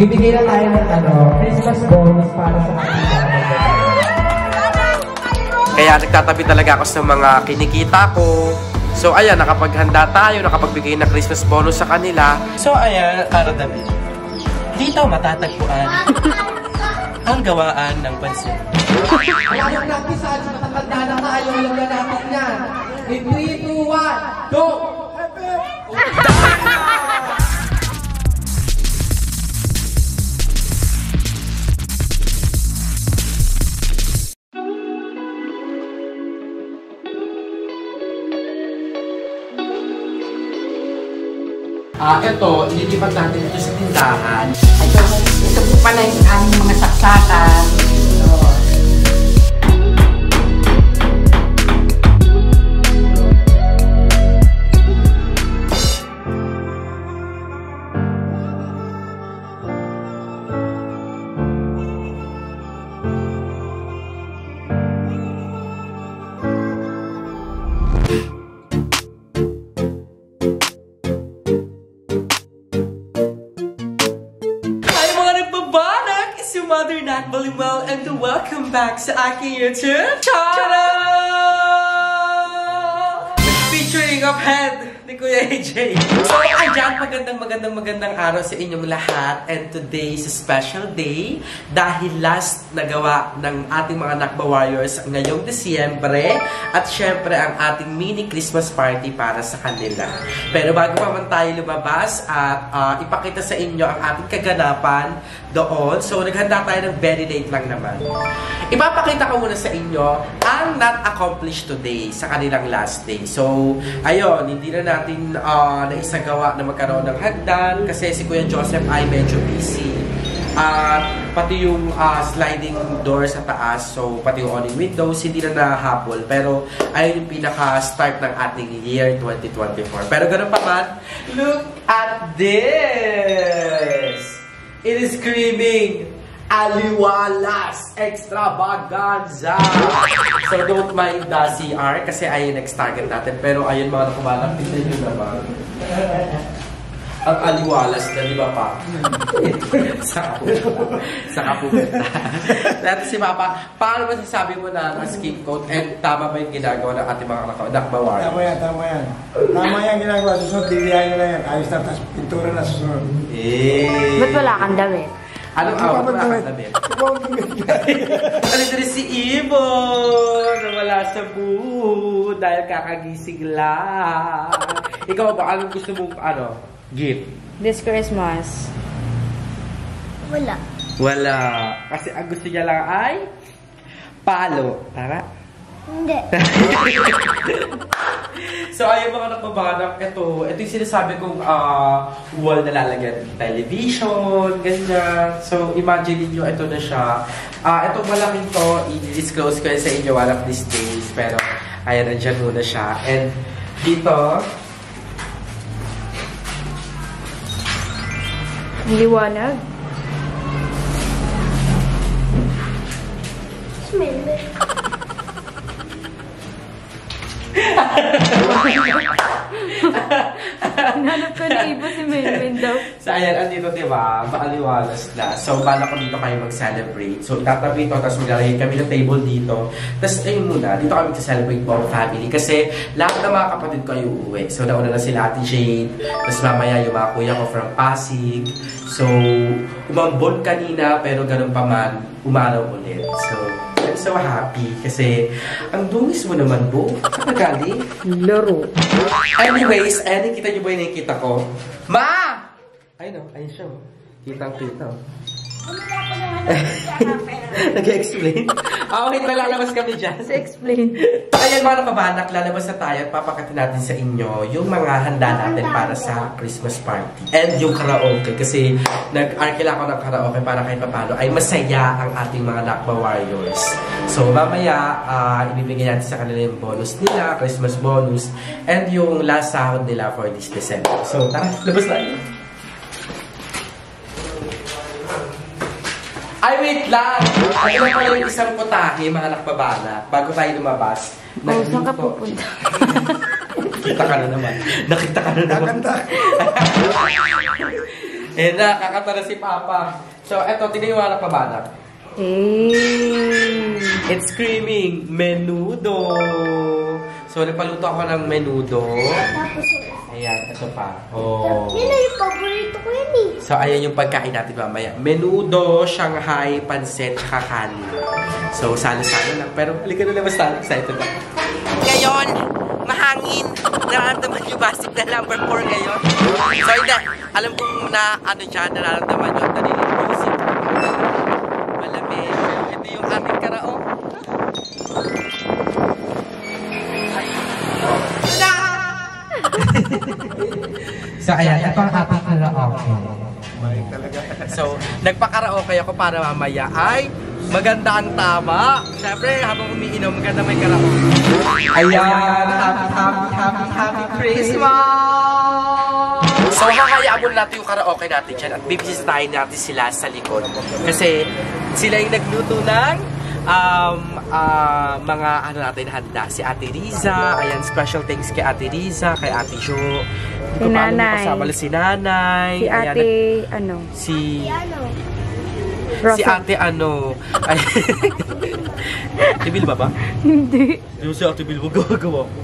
Bibigyan na tayo ng Christmas bonus para sa kanila. Kaya nagtatabi talaga ako sa mga kinikita ko. So ayan, nakapaghanda tayo, nakapagbigay ng Christmas bonus sa kanila. So ayan, David, dito matatagpuan ang gawaan ng pansin. Ayaw natin sa atin, matatanda na tayo, alam na natin yan. In 3, 2, 1, go! Ito, ililipat natin ito sa tindahan. Ito po pala yung aming mga saksakan. Mother Nat Balimal, and welcome back sa aking YouTube channel! Featuring of head ni Kuya AJ. So, ayan, magandang araw sa inyong lahat. And today is a special day dahil last nagawa ng ating mga Nakba Warriors ngayong Disyembre at syempre ang ating mini Christmas party para sa kanila. Pero bago pa man tayo lumabas at ipakita sa inyo ang ating kaganapan doon, so naghanda tayo ng very late lang naman. Ipapakita ko muna sa inyo ang not accomplished today sa kanilang last day. So, ayun, hindi na natin naisagawa na magkaroon ng hagdan kasi si Kuya Joseph ay medyo busy. Pati yung sliding door sa taas, so pati yung awning windows, hindi na nahabol. Pero ayun yung pinaka-start ng ating year 2024. Pero ganun pa man, look at this! It is screaming Aliwalas Extravaganza! So don't mind the CR kasi ayun next target natin. Pero ayun mga nakumalang, tignan nyo naman. Ang aliwalas na, di ba pa? Sa kapunta. Dati si Papa, paano masasabi mo na skin coat and tama ba yung ginagawa ng ating mga nakbawari? Tama yan. Tama yan ginagawa. Susunod, dilihan nyo na yan. Ayos na, tapos pintura na susunod. Ba't wala kang damit? Anong awat na kang damit? Alito rin si Ibon na wala sa booth dahil kakagising lang. Ikaw ba, anong gusto mong gift? This Christmas. Wala. Kasi ang gusto niya lang ay palo. Tara? Hindi. So, ayun mga nakbabanak, ito yung sinasabi kong wall na lalagyan ng television, ganyan. So, imagine niyo ito na siya. Itong malaking to, i-disclose ko sa inyo one of these days. Pero, ayan, nandiyan muna siya. And, dito, liwanag. Smell. Hanap ka na iba si Melvin daw. So, ayan, andito, diba? Maaliwalas na. So, bala ko dito kayo mag-celebrate. So, itatabi ito, tapos maglalagay kami ng table dito. Tapos, ayun muna, dito kami mag-celebrate po ang family. Kasi, lahat ng mga kapatid ko ay uuwi. So, nauna na sila Ate Jade. Tapos, mamaya yung mga kuya ko from Pasig. So, umambon kanina, pero ganun pa man, umaraw ulit. So, I'm so happy kasi ang dungis mo naman, Bo. Saan ka galing? Laro. Anyways, ayan, kita niyo ba yung nakikita ko? Ma! Ayun o, ayun siya. Kitang-kita. Nag-explain? Wait, lalabas kami dyan. Explain. Ayan mga kabanak, lalabas na tayo at papakita natin sa inyo yung mga handa natin para sa Christmas party. And yung karaoke, kasi nag-arkila ako ng karaoke para kahit papalo ay masaya ang ating mga Nakba Warriors. So mamaya, ibibigay natin sa kanila yung bonus nila, Christmas bonus, and yung last sahod nila for this December. So tara, labas tayo. Ay, wait lang! Ano na pala yung isang putahe, mga nakbabala, bago tayo lumabas. Saan ka pupunta? Nakita ka na naman. Nakita ka na naman. Nakakata na si Papa. So, eto, tingnan yung mga nakbabala. It's screaming, menudo! So, nagpaluto ako ng menudo. Ayan, ito pa. Oh. Yun na yung paborito ko yun eh. So, ayan yung pagkain natin mamaya. Menudo, Shanghai, pansit, tsaka kanin. So, salo-salo lang. Pero, halika na naman tayo. Excited na. Ngayon, mahangin. Nararamdaman yung basic na number 4 ngayon. So, hindi. Alam kong na, ano dyan, nararamdaman yung narinig music. Malamig. Ito yung ating karaoke. So, ayan, ito ang ating karaoke. So, nagpa-karaoke ako para mamaya ay maganda ang tama. Siyempre, habang umiinom, maganda may karaoke. Ayan, happy Christmas! So, kakayaan muna natin yung karaoke natin dyan at bibisitahin natin sila sa likod. Kasi, sila yung nagluto ng mga ano natin handa. Si Ate Riza, ayan, special thanks kay Ate Riza, kay Ate Jo. Si Nanay. Si Nanay. Si Ate, ayan, si Rosa. Ate ano. Ate Bilba ba? Hindi. Yung si Ate Bilba gagawa ko.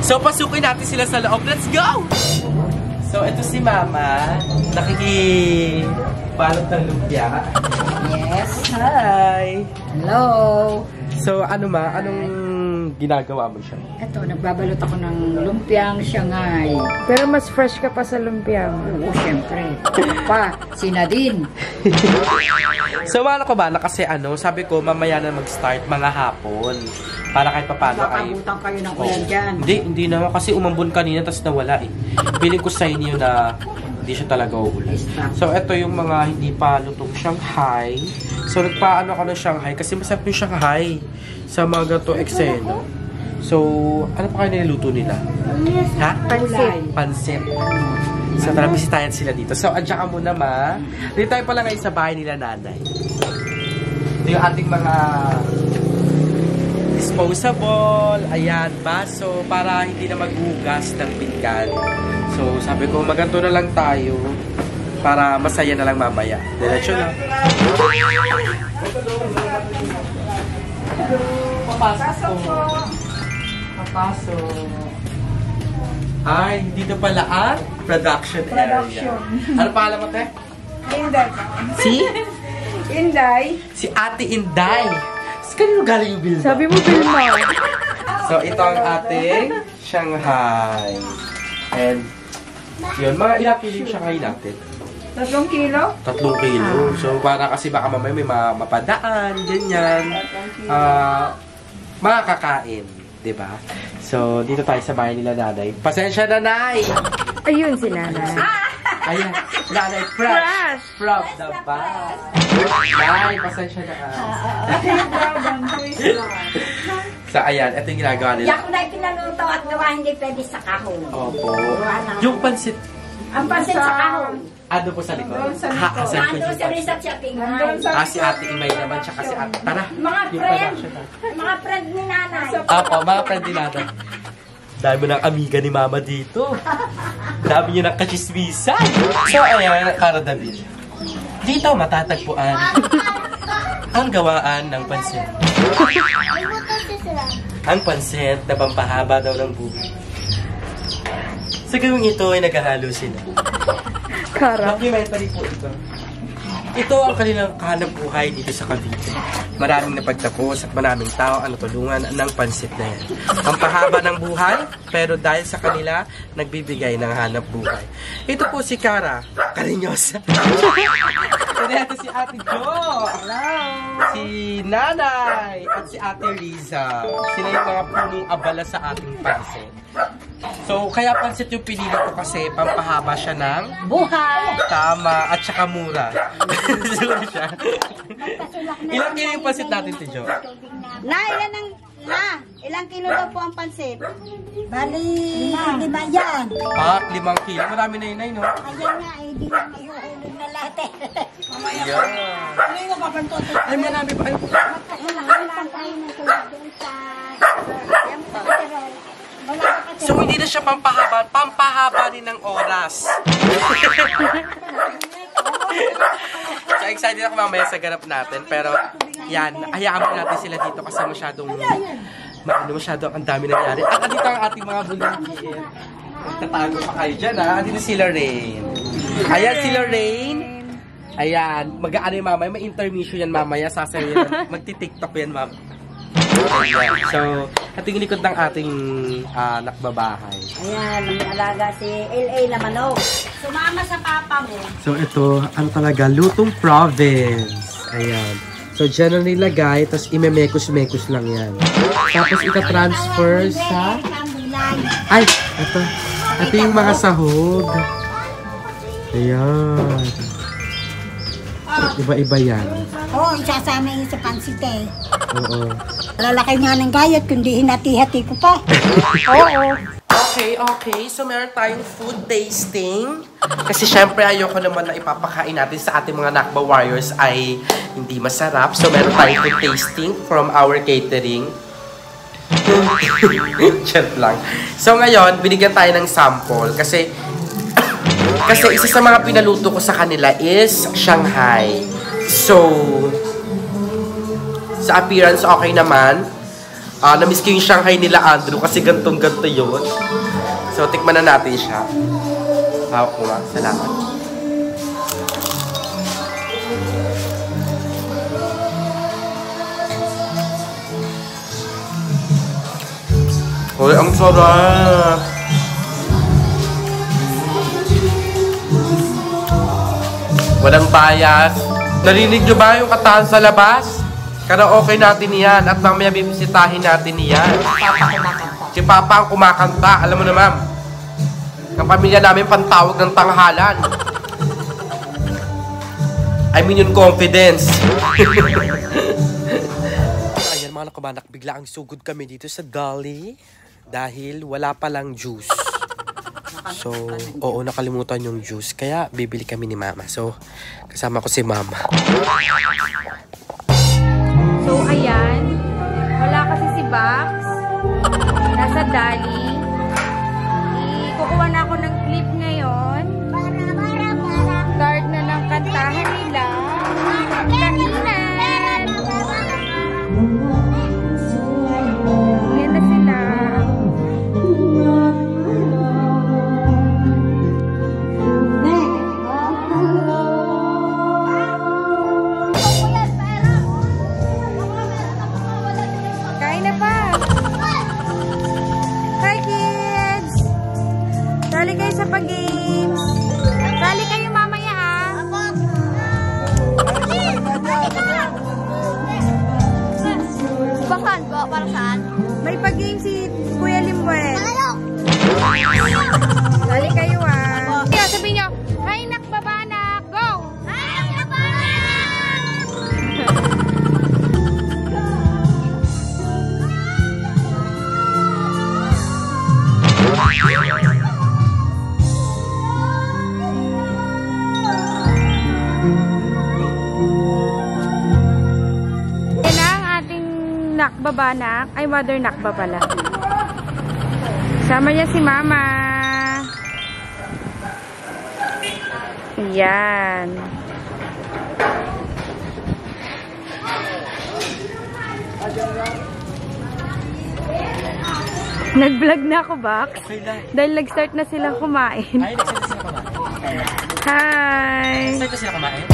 So, pasukin natin sila sa loob. Let's go! So, ito si Mama. Nakikibalot ng lumpia. Yes. Hi! Hello. So, anong ginagawa mo siya? Ito, nagbabalot ako ng lumpiang Shanghai. Pero mas fresh ka pa sa lumpia mo. Oo, syempre. Pa, si Nadine. So, ano ko ba? Kasi sabi ko, mamaya na mag-start mga hapon. Para kahit papano ay... Makabutan kayo ng ulan dyan. Hindi naman. Kasi umambon kanina, tapos nawala eh. Feeling ko sa inyo na hindi siya talaga uulan. So, ito yung mga hindi pa lutong Shanghai. So, nagpaano ako ng Shanghai kasi masarap yung Shanghai sa mga ganito eksena. So, ano pa kayo niluto nila? Ha? Pansit. Pansit. So, tara, bisitayan sila dito. So, andyan ka muna, Ma. Dito tayo pala ngayon sa bahay nila Nanay. Ito yung ating mga disposable, ayan, baso, para hindi na maghugas ng pinggan. So, sabi ko, maganto na lang tayo para masaya na lang mamaya. Diretso na. Papasok po. Papasok. Ay, dito pala ang production area. Ano pala mo, te? Inday. Si? Inday. Si Ate Inday. Kanino galing yung Bilma? Sabi mo, Bilma. So, ito ang ating Shanghai. And, yun, mga ilang kilo yung Shanghai natin? 3 kilo? 3 kilo. So, para kasi baka mamaya may mapadaan, ganyan. Makakakain, diba? So, dito tayo sa bahay nila Nanay. Pasensya na, Nay! Ayun si Nanay. Ayan, Nanay, fresh! From the bag. Nay, pasensya na ka. So, ayan, ito yung ginagawa nila. Yak na pinaluto at gawa hindi pwede sa kahon. Opo. Yung pansit, Ang pansin sa kahon. ano po sa likod? Doon sa likod. Asan po Nandun yung sa pansit? Rizat siya tingnan. Si Ate Imay naman, tsaka si Ate. Tara, Mga yung friend. production na. Mga friend ni nanay. Apo, mga friend din natin. Dami mo ng amiga ni Mama dito. Dami niyo ng kachismisan. So, ayan, Cara David. Dito matatagpuan ang gawaan ng pansit. Ang pansit na pampahaba daw ng buhay. Sa gawing ito ay naghahalo sila. Kara. Documentary po ito. Ito ang kanilang kahanap buhay dito sa Cavite. Maraming napagtapos at maraming tao ang natulungan ng pansit na yan. Ang pahaba ng buhay, pero dahil sa kanila, nagbibigay ng hanap buhay. Ito po si Cara Cariñosa. Ito si Ate Jo. Hello. Si Nanay at si Ate Riza. Sila yung mga punong abala sa ating pansit. So, kaya pansit yung pinili ko kasi pampahaba siya ng Buhay! tama at saka mura. Siguro siya. Ilang kilo yung pansit natin, Tijo? Ilang kilo daw po ang pansit? Bali, 5 yan. 5 kilo. Marami na yun, Nay, no? Ayan nga, di lang iuulog na lahat eh. Yeah. Ay, marami pa. Ay, Magkakalakan tayo ng tulad doon sa... so, hindi na siya pampahaba rin ng oras. So, excited ako mamaya sa ganap natin. Pero, yan, hayaan mo natin sila dito kasi masyado ang dami nangyari. At dito ang ating mga volunteer. Tatago pa kayo dyan, ha? Dito si Lorraine. Ayan, si Lorraine. Ayan, mag-ano yung mamaya. May intermission yan mamaya. Sasayo yan. Magti-tiktok yan mamaya. Ayan. So, ito yung likod ng ating nakbabahay. Ayan, may alaga si LA na manok. Sumama sa papa mo. So, ito, ano talaga, lutong province. Ayan. So, dyan na nilagay, tapos imemekos-mekos lang yan. Tapos, ita-transfer sa... Ay, ito. Ito yung mga sahog. Ayan. Iba-iba yan. Oo, isasama yun sa pansit eh. Oo. Lalaki nga ng gayat, kundi hinati-hati ko pa. Oo. Okay. So, meron tayong food tasting. Kasi syempre, ayoko naman na ipapakain natin sa ating mga Nakba Warriors ay hindi masarap. So, meron tayong food tasting from our catering. Chat lang. So, ngayon, binigyan tayo ng sample. Kasi isa sa mga pinaluto ko sa kanila is Shanghai. So, sa appearance, okay naman. Na-miss ko yung Shanghai nila, Andrew, kasi gantong-ganto yun. So, tikman na natin siya. Hawak ko nga. Salamat. Uy, ang sarap! Walang bias. Narinig nyo ba yung katahan sa labas? Karaoke natin yan at mamaya bibisitahin natin yan. Si Papa ang kumakanta. Alam mo na, ma'am. Ang pamilya namin pantawag ng tanghalan. I mean yung confidence. Ayan mga nakabanak, bigla ang sugod kami dito sa Dolly dahil wala palang juice. So, oo, nakalimutan yung juice. Kaya, bibili kami ni Mama. So, kasama ko si Mama. So, ayan. Wala kasi si Bax. Nasa Dali. Kukuha na ako ng clip ngayon. Start na ng kantahan nila. Kanina. Yan na sila. Kain na pa. Hi kids! Sali kayo sa pag-games. Sali kayo mamaya ah. Bakan ba? Para saan? May pag-game si Kuya Limuel. Sali kayo ah. Kaya sabihin nyo, hi nakbabanak, go! Hi, nakbabanak! Yan na ang ating nakbabanak. Ay, mother nakba pala. Sama niya si Mama. Yan. Nag-vlog na ako, Bax. Okay lang. Dahil nag-start na sila kumain. Ay, nagsalita sila pa ba? Hi! Saan ka sila kumain?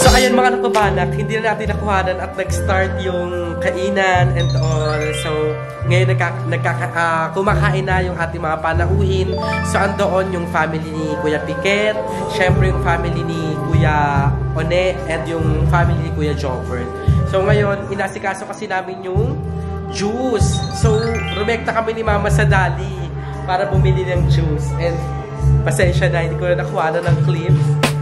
So ayan mga kabanak, hindi na natin nakuhanan at nag-start yung kainan and all. So ngayon kumakain na yung ating mga panauhin. So andoon yung family ni Kuya Piquet, syempre yung family ni Kuya One, and yung family ni Kuya Jobert. So ngayon, inasikaso kasi namin yung juice. So rumekta kami ni Mama sa Dali para bumili ng juice. And pasensya na, hindi ko na nakuhanan ng clips.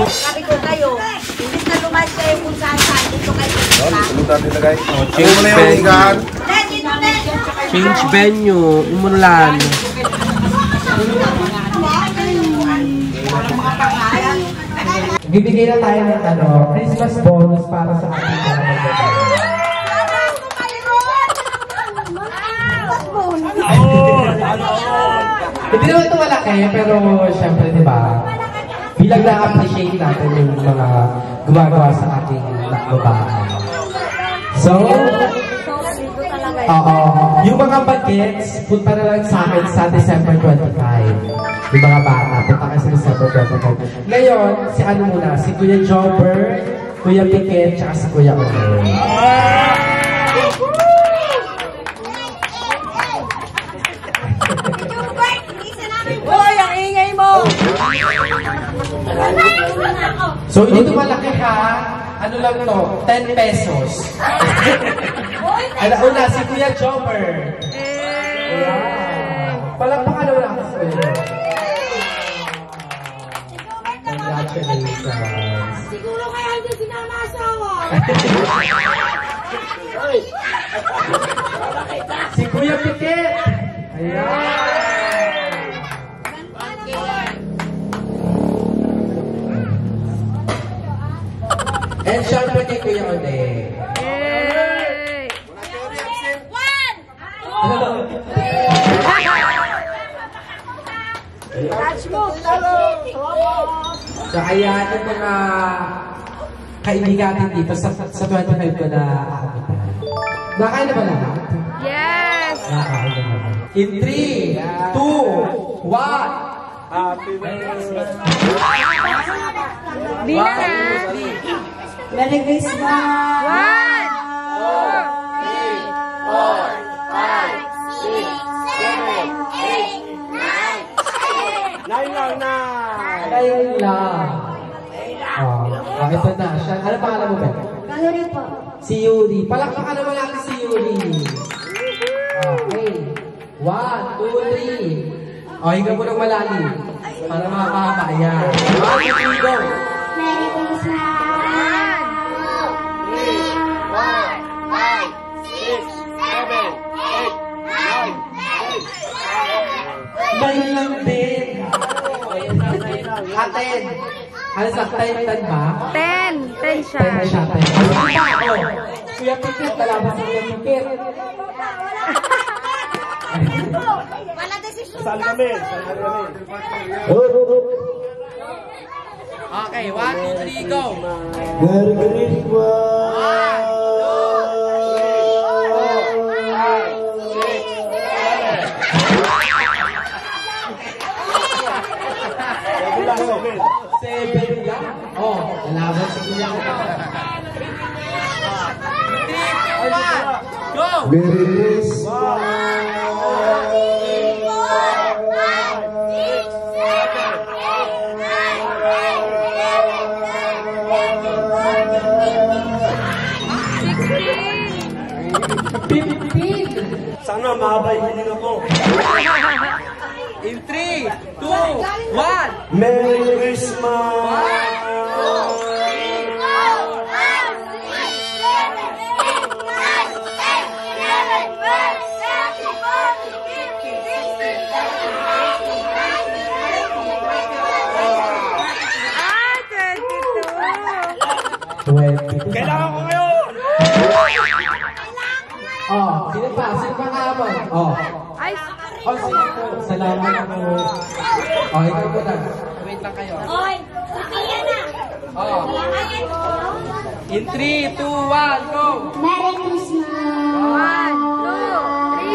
Sabi ko kayo, imbis na lumayas kayo kung saan-saan, dito kayo. Change venue, umulan. Bibigay na tayo ng Christmas bonus para sa ating mga Hindi naman ito malaki, pero syempre, di ba? Bilang na-appreciate natin yung mga gumagawa sa ating babae. So, yung mga bagets, punta na lang sa akin sa December 25. Yung mga bata, punta kayo sa December 25. Ngayon, si ano muna? Si Kuya Jobber, Kuya Piquet, tsaka si Kuya One. Hoy, ang ingay mo! So, hindi ito malaki ha. Ano lang to? 10 pesos. Una, si Kuya Jobber. Palakpakan na wala kasi ko yun. Congratulations. Siguro kaya hindi sinamasawa. Si Kuya Piquet. Ayan. And syempre kay Kuya One. Yay! So ayan yung mga kaibigan natin dito sa 25 ko na aakitan. Nakain na ba lahat? Yes! Nakain na ba? In 3, 2, 1. Happy birthday! Bilang ha! Merry Christmas! 9 lang. Ito na siya. Ano pangalan mo ba? Yuri po. Si Yuri. Palakpakan naman natin si Yuri. Okay. 1, 2, 3. Hinga mo ng malalim. Para makakama. Ayan. 1, 2, 3, go. Merry Christmas. 9 lang din. Aten. Ano sa 10 ba? 10! 10 siya. 10 siya. 10. Kuya Piquet. Talabas ng Kuya Piquet. Wala desisyon. Okay, 1, 2, 3, go! Merry Christmas! Seven lang. Lalabas Go! Merry Christmas! Sana mahabay hiling ako. In 3, 2, 1. Merry Christmas! Kailangan ko ngayon! Oh, sino pa? Sino pa kaabang? Oh. Oh, sino po? Salamat ako. Oh, ikaw po na. Wait lang kayo. Oy, kaya na. Oh. In 3, 2, 1, go! Merry Christmas. 1, 2, 3,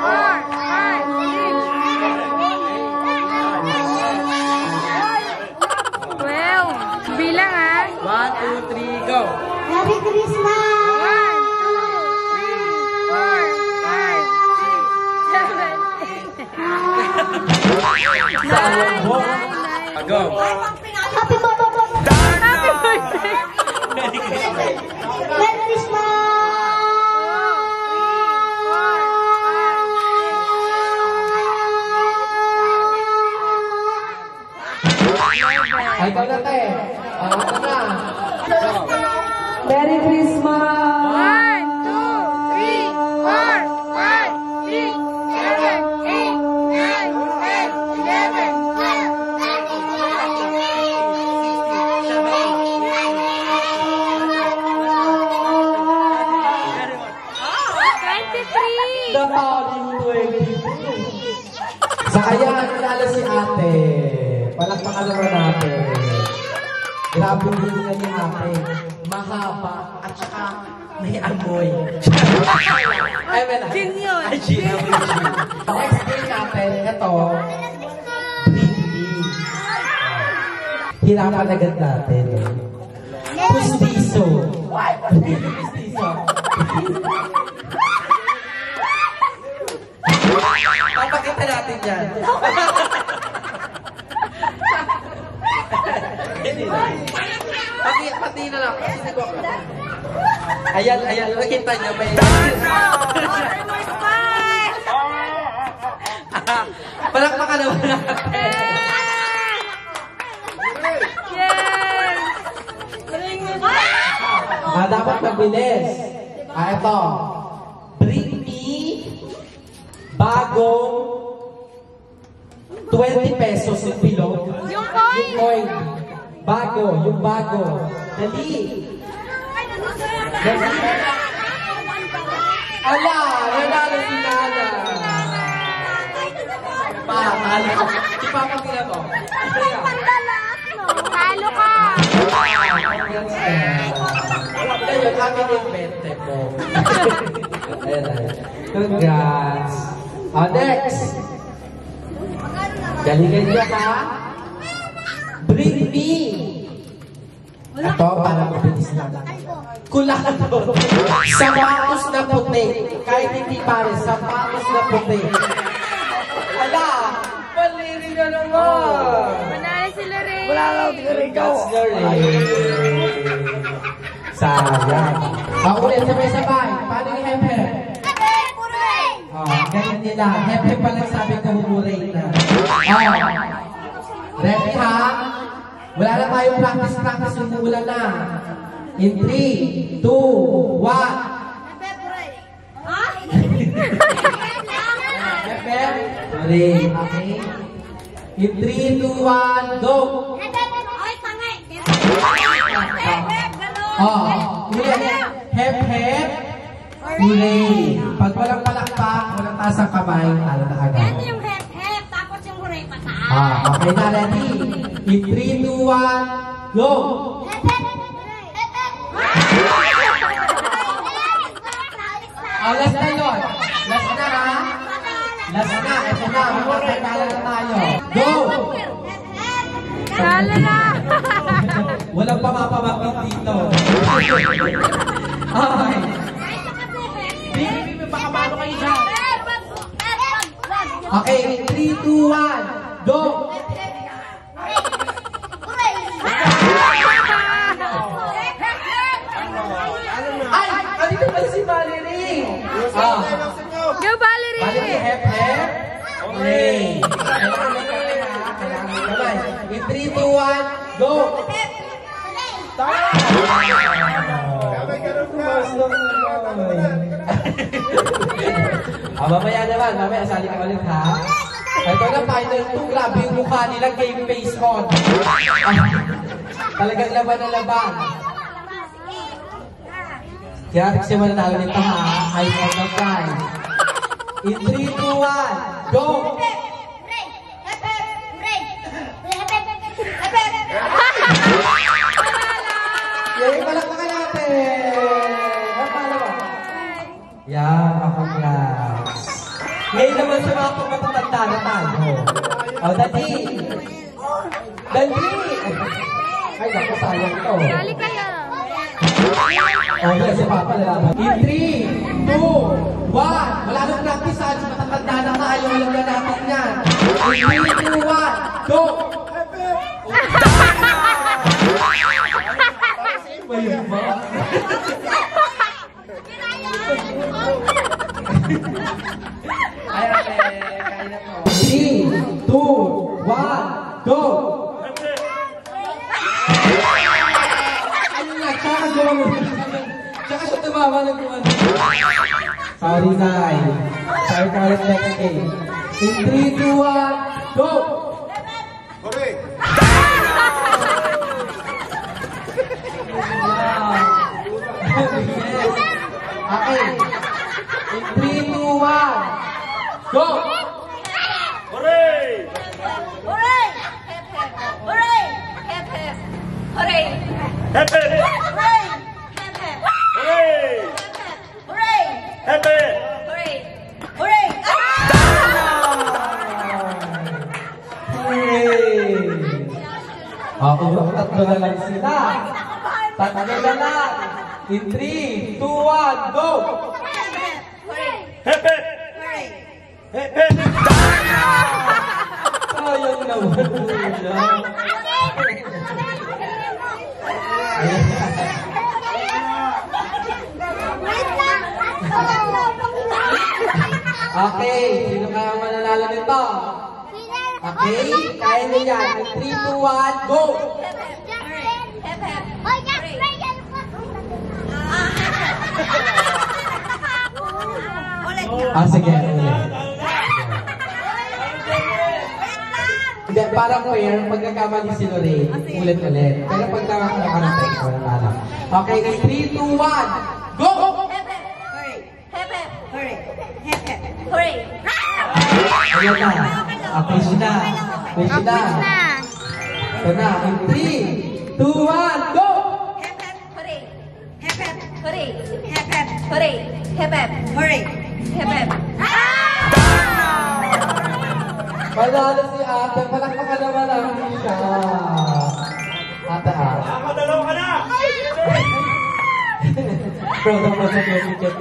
4, 5, 6. 12. Bilang ah. 1, 2, 3, go! Merry Christmas. 1, 2, 3, 4, 5, 6, 7, 8. Sayang mo. Go! Happy birthday. Happy birthday! Merry Christmas. Ay, ikaw na, te. Oh, ito na. Merry Christmas! 1, 2, 3, 4, 5, 6, 7, 8, 9, 10, 11, 12. Nakaling 20. Sa kaya, kilala si ate. Palakpakan naman natin. Grabe din niya ni ate. Mahaba at saka may amoy. Ay, wala. Gin yun. Ay, gin. Next day natin, ito. Brindy. Hirapan agad natin. Pustiso. Pustiso. Papakita natin yan. Pati na lang. Ayan, ayan. Nakita niyo may... Palakpakan naman natin. Yes! Dapat mabilis. Ito. Bring me bagong 20 pesos yung bilog. Yung coin! Yung coin. Bago, yung bago. Dali. Dali. Ala, nanalo si Nana. Talo. Ipapakita mo. Talo ka! Ayun, kami yung 20 po. Ayan na. Congrats. Next. Galingan niya ha. Bring me. Ito, para mabilis lang. Kulado. Sapatos na puti. Kahit hindi pare, sapatos na puti. Ala, paliri na naman. Manalo si Lorraine! Wala lang, tignan ko. That's Lorraine. Sayang. Ulit, sabay-sabay. Paano yung hepe? Ganyan nila. Hepe pa lang sabi ko, humuray na. Ready ha? Wala na tayong practice, umuulan na. In 3, 2, 1. Hepe? Sorry. Okay. In 3, 2, 1, go! Ulit. Hep, hep. Hooray. Pag walang palakpak, walang taas ang kamay, talo na agad. Ito yung hep-hep, tapos yung hooray pataas. Okay na, ready? In 3, 2, 1, go! Last na yun. Last na ha? Last na. Ito na. Magpapagkala na tayo. Go! Talo na! Walang pamapamapit dito. Okay. Big Okay, 3, 2, 1, go! Ay! Andito pa si Valerie! Go, Valerie! Valerie, hep, hep. Hooray! Kailangan mo kamay ha. Kailangan mo kamay. In 3, 2, 1, go! Mamaya naman. Mamaya, sali ka ulit ha. Ito na, final 2. Grabe yung mukha nila. Game face on. Talagang laban na laban. Kaya kasi mananalo nito ha. Eyes on the prize. In 3, 2, 1, go! Yay, palakpakan natin! Paano ba? Yan, congrats. Ngayon naman sa mga pagmatatanda na tayo. O, Dadi! Dadi! Ay, naku, sayang ito. Sali kayo. O, yan, si Papa lalaban. In 3, 2, 1, wala nang practice sa alis, matatanda na tayo, alam na natin yan. In 3, 2, 1, go! Ayun ba? Ay, kaya na po. 3, 2, 1, go! Ayun nga, tsaka gawa mo. Tsaka siya tumawa ng kumano. Sorry, Nay. Sorry, Carlos next game. In 3, 2, 1, go! Correct. Okay. In 3, 2, 1, go! Hooray! Hooray! Hooray! Hep, hep. Hooray! Hep, hep. Hooray! Hep, hep. Hooray! Hooray! Hep, hep. Hooray! Hooray! Hooray! Okay, tatlo na lang sila. Tatlo na lang. In 3, 2, 1, go! Hooray! Hep, hep. Hooray! Hep, hep. Sayang naman nila. Okay, sino kaya mananalo nito? Okay, kaya nyo yan. In 3, 2, 1, go! Hep, hep. Ulit. Sige, ulit. Hindi, parang fair, pag nagkamali si Lorraine, ulit-ulit. Pero pag nakakarating, walang alam. Okay, in 3, 2, 1, go! Hep, hep. Hooray! Hep, hep. Hooray! Hep, hep. Hooray! Ayan na. Okay, siya na. Okay, siya na. Ito na, in 3, 2, 1, go! Hep, hep. Hooray! Hep, hep. Hooray! Hep, hep. Hooray! Hep, hep. Hooray! Hep, hep. Panalo si ate, palakpakan naman natin siya. Ate, Nakadalaw ka na! proud ako sa ticket.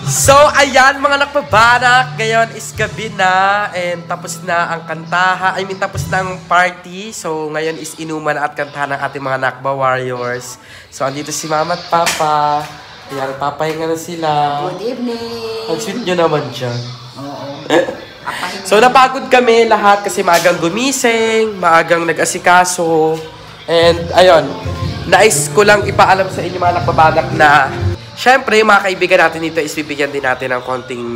So, ayan mga nakpabanak. Ngayon is gabi na and tapos na ang kantaha. Tapos na ang party. So, ngayon is inuman at kantahan ng ating mga Nakba Warriors. So, andito si Mama at Papa. Ayan, papahinga na sila. Good evening. Ang sweet nyo naman dyan. Oo. So, napagod kami lahat kasi maagang gumising, maagang nag-asikaso. And, ayun, nais ko lang ipaalam sa inyo mga nakpabanak na syempre, yung mga kaibigan natin dito is bibigyan din natin ng konting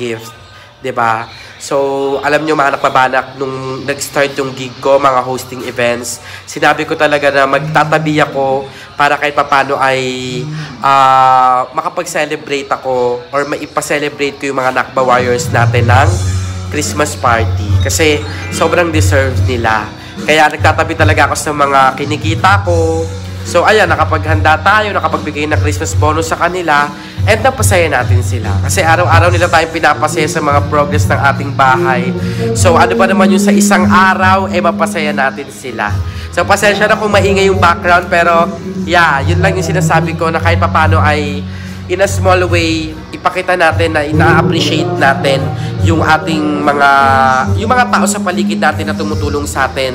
gift. 'Di ba? So, alam nyo mga nakpabanak, nung nag-start yung gig ko, mga hosting events, sinabi ko talaga na magtatabi ako para kahit papano ay makapag-celebrate ako or maipa-celebrate ko yung mga Nakba Warriors natin ng Christmas party. Kasi sobrang deserve nila. Kaya nagtatabi talaga ako sa mga kinikita ko. So, ayan, nakapaghanda tayo, nakapagbigay ng Christmas bonus sa kanila, and napasaya natin sila. Kasi araw-araw nila tayong pinapasaya sa mga progress ng ating bahay. So, ano ba naman yung sa isang araw, mapasaya natin sila. So, pasensya na kung maingay yung background, pero, yeah, yun lang yung sinasabi ko na kahit papano ay in a small way, ipakita natin na ina-appreciate natin yung mga tao sa paligid natin na tumutulong sa atin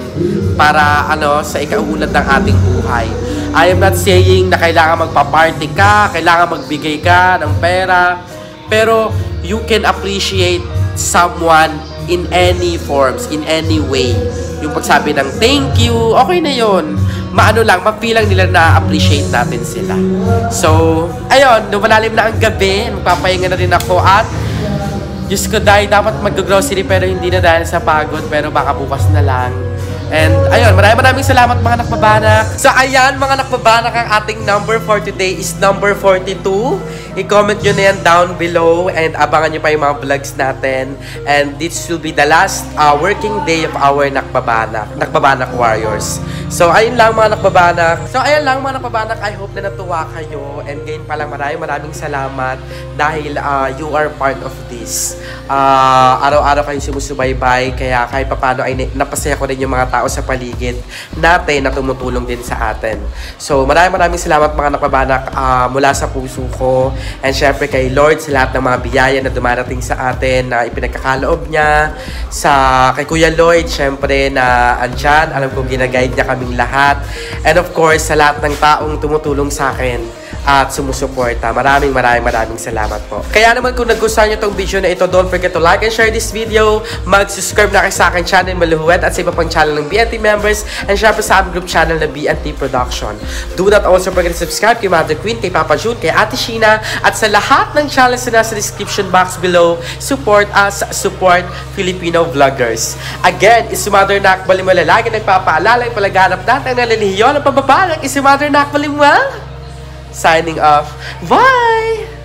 para sa ikauunlad ng ating buhay. I am not saying na kailangan magpa-party ka, kailangan magbigay ka ng pera, pero you can appreciate someone in any forms, in any way. Yung pagsabi ng thank you, okay na yun. Ma-feel lang nila na appreciate natin sila. So, ayun, lumalalim na ang gabi, magpapahinga na rin ako at Diyos ko, dapat mag-grocery pero hindi na dahil sa pagod, pero baka bukas na lang. And ayun, maraming salamat mga nakbabanak. So ayan mga nakbabanak, ang ating number for today is number 42. I-comment nyo na yan down below and abangan nyo pa yung mga vlogs natin. And this will be the last working day of our nakbabanak warriors. So ayun lang mga nakbabanak. I hope na natuwa kayo. And ngayon pa lang maraming salamat dahil you are part of this. Araw-araw kayong sumusubaybay, kaya kahit papano ay napasaya ko rin yung mga tao sa paligid natin na tumutulong din sa atin. So maraming salamat mga nakbabanak mula sa puso ko, and syempre kay Lord sa lahat ng mga biyaya na dumarating sa atin na ipinagkakaloob niya, kay Kuya Lloyd syempre na andyan, alam kong ginaguide niya kaming lahat, and of course sa lahat ng taong tumutulong sa akin at sumusuporta. Maraming salamat po. Kaya naman kung nagustuhan nyo itong video na ito, don't forget to like and share this video. Mag-subscribe na kayo sa akin channel Maluhuet at sa iba pang channel ng BNT members, and syempre sa aming group channel na BNT Production. Do not also forget to subscribe kay Mother Queen, kay Papa June, kay Ate Sheena, at sa lahat ng channels na nasa description box below. Support us, support Filipino vloggers. Again, is Mother Nak Balimwala, lagi nagpapaalala yung palaganap natin ng relihiyon ng pambabalang is Mother Nak Balimwala. Signing off. Bye!